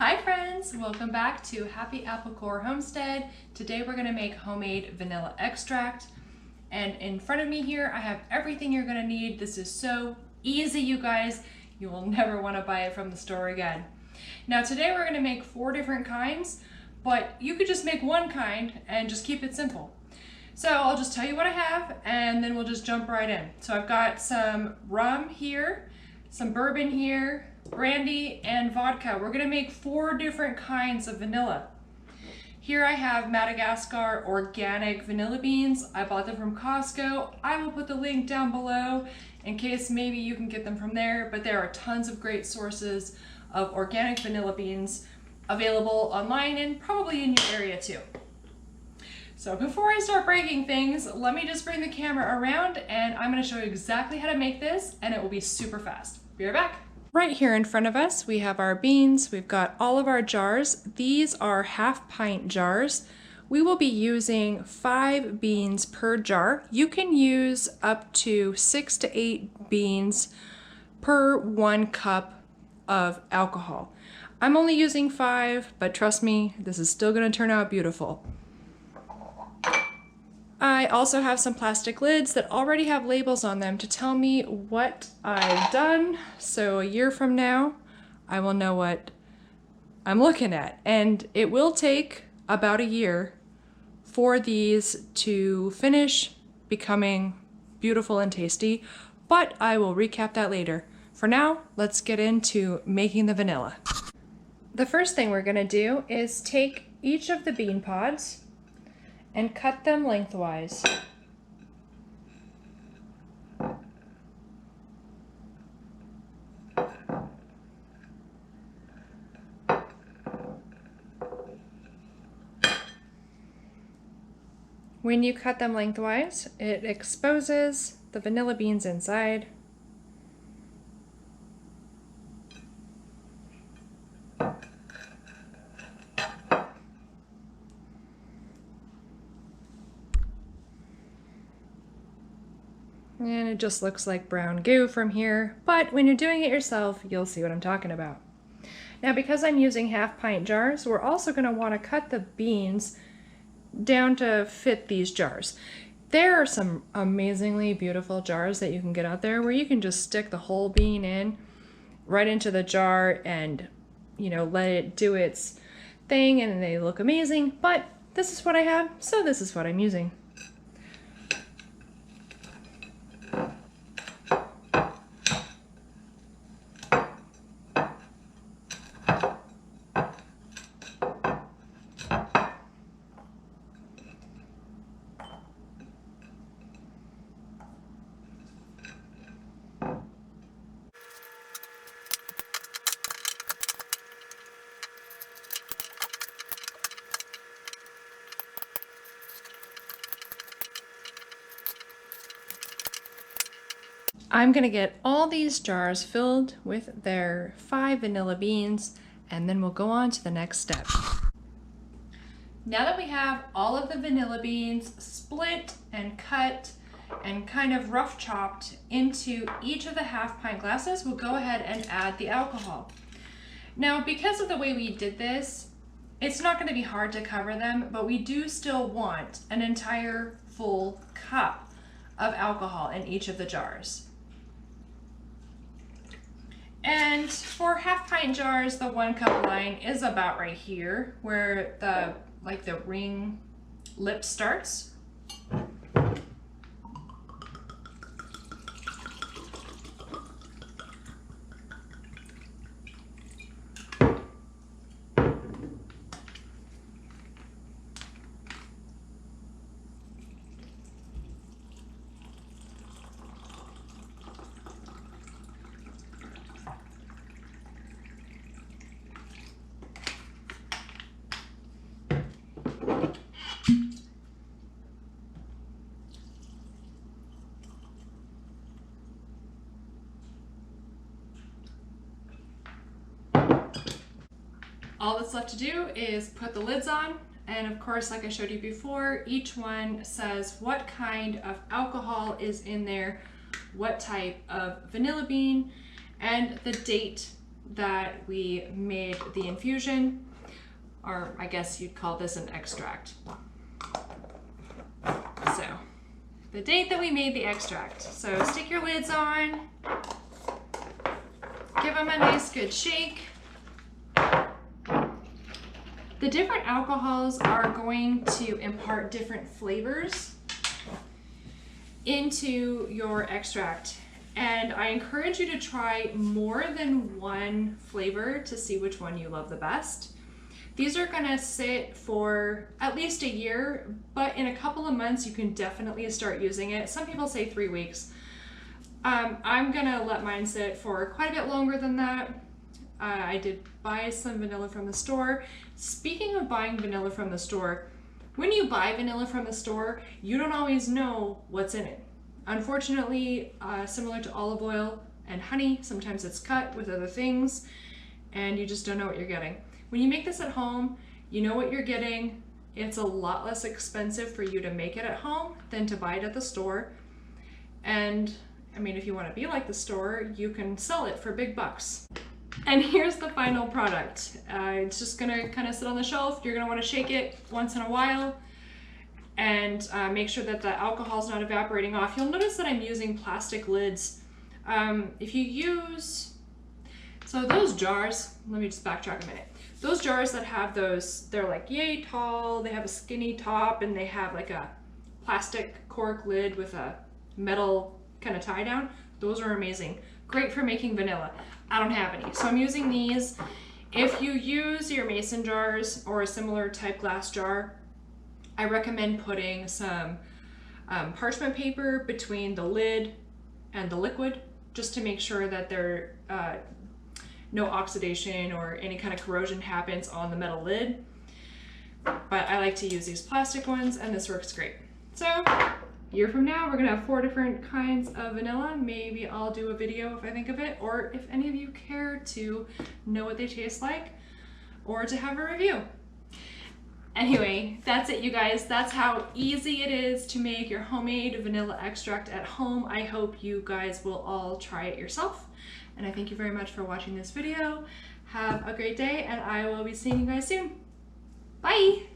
Hi friends, welcome back to Happy Apple Core Homestead. Today we're gonna make homemade vanilla extract. And in front of me here, I have everything you're gonna need. This is so easy, you guys. You will never wanna buy it from the store again. Now today we're gonna make 4 different kinds, but you could just make one kind and just keep it simple. So I'll just tell you what I have and then we'll just jump right in. So I've got some rum here, some bourbon here, brandy, and vodka. We're gonna make 4 different kinds of vanilla. Here I have Madagascar organic vanilla beans. I bought them from Costco. I will put the link down below in case maybe you can get them from there, but there are tons of great sources of organic vanilla beans available online and probably in your area too. So before I start breaking things, let me just bring the camera around and I'm gonna show you exactly how to make this, and it will be super fast. Be right back. Right here in front of us, we have our beans. We've got all of our jars. These are 1/2 pint jars. We will be using 5 beans per jar. You can use up to 6 to 8 beans per 1 cup of alcohol. I'm only using 5, but trust me, this is still gonna turn out beautiful. I also have some plastic lids that already have labels on them to tell me what I've done. So a year from now, I will know what I'm looking at. And it will take about a year for these to finish becoming beautiful and tasty, but I will recap that later. For now, let's get into making the vanilla. The first thing we're gonna do is take each of the bean pods and cut them lengthwise. When you cut them lengthwise, it exposes the vanilla beans inside. And it just looks like brown goo from here, but when you're doing it yourself, you'll see what I'm talking about. Now, because I'm using 1/2 pint jars, we're also going to want to cut the beans down to fit these jars. There are some amazingly beautiful jars that you can get out there where you can just stick the whole bean in right into the jar and, you know, let it do its thing and they look amazing, but this is what I have, so this is what I'm using. I'm gonna get all these jars filled with their 5 vanilla beans, and then we'll go on to the next step. Now that we have all of the vanilla beans split and cut and kind of rough chopped into each of the 1/2 pint glasses, we'll go ahead and add the alcohol. Now, because of the way we did this, it's not gonna be hard to cover them, but we do still want an entire full cup of alcohol in each of the jars. And for 1/2 pint jars, the 1 cup line is about right here where the ring lip starts. All that's left to do is put the lids on, and of course, like I showed you before, each one says what kind of alcohol is in there, what type of vanilla bean, and the date that we made the infusion, or I guess you'd call this an extract. So, the date that we made the extract. So stick your lids on, give them a nice good shake. The different alcohols are going to impart different flavors into your extract. And I encourage you to try more than one flavor to see which one you love the best. These are gonna sit for at least a year, but in a couple of months you can definitely start using it. Some people say 3 weeks. I'm gonna let mine sit for quite a bit longer than that. I did buy some vanilla from the store. Speaking of buying vanilla from the store, when you buy vanilla from the store, you don't always know what's in it. Unfortunately, similar to olive oil and honey, sometimes it's cut with other things and you just don't know what you're getting. When you make this at home, you know what you're getting. It's a lot less expensive for you to make it at home than to buy it at the store. And I mean, if you want to be like the store, you can sell it for big bucks. And here's the final product. It's just gonna kind of sit on the shelf. You're gonna want to shake it once in a while and make sure that the alcohol's not evaporating off. You'll notice that I'm using plastic lids. If you use, so those jars, let me just backtrack a minute. Those jars that have those, they're like yay tall, they have a skinny top, and they have like a plastic cork lid with a metal kind of tie down. Those are amazing. Great for making vanilla. I don't have any, so I'm using these. If you use your mason jars or a similar type glass jar, I recommend putting some parchment paper between the lid and the liquid, just to make sure that there no oxidation or any kind of corrosion happens on the metal lid. But I like to use these plastic ones, and this works great. So a year from now, we're gonna have 4 different kinds of vanilla. Maybe I'll do a video if I think of it, or if any of you care to know what they taste like, or to have a review. Anyway, that's it, you guys. That's how easy it is to make your homemade vanilla extract at home. I hope you guys will all try it yourself. And I thank you very much for watching this video. Have a great day, and I will be seeing you guys soon. Bye!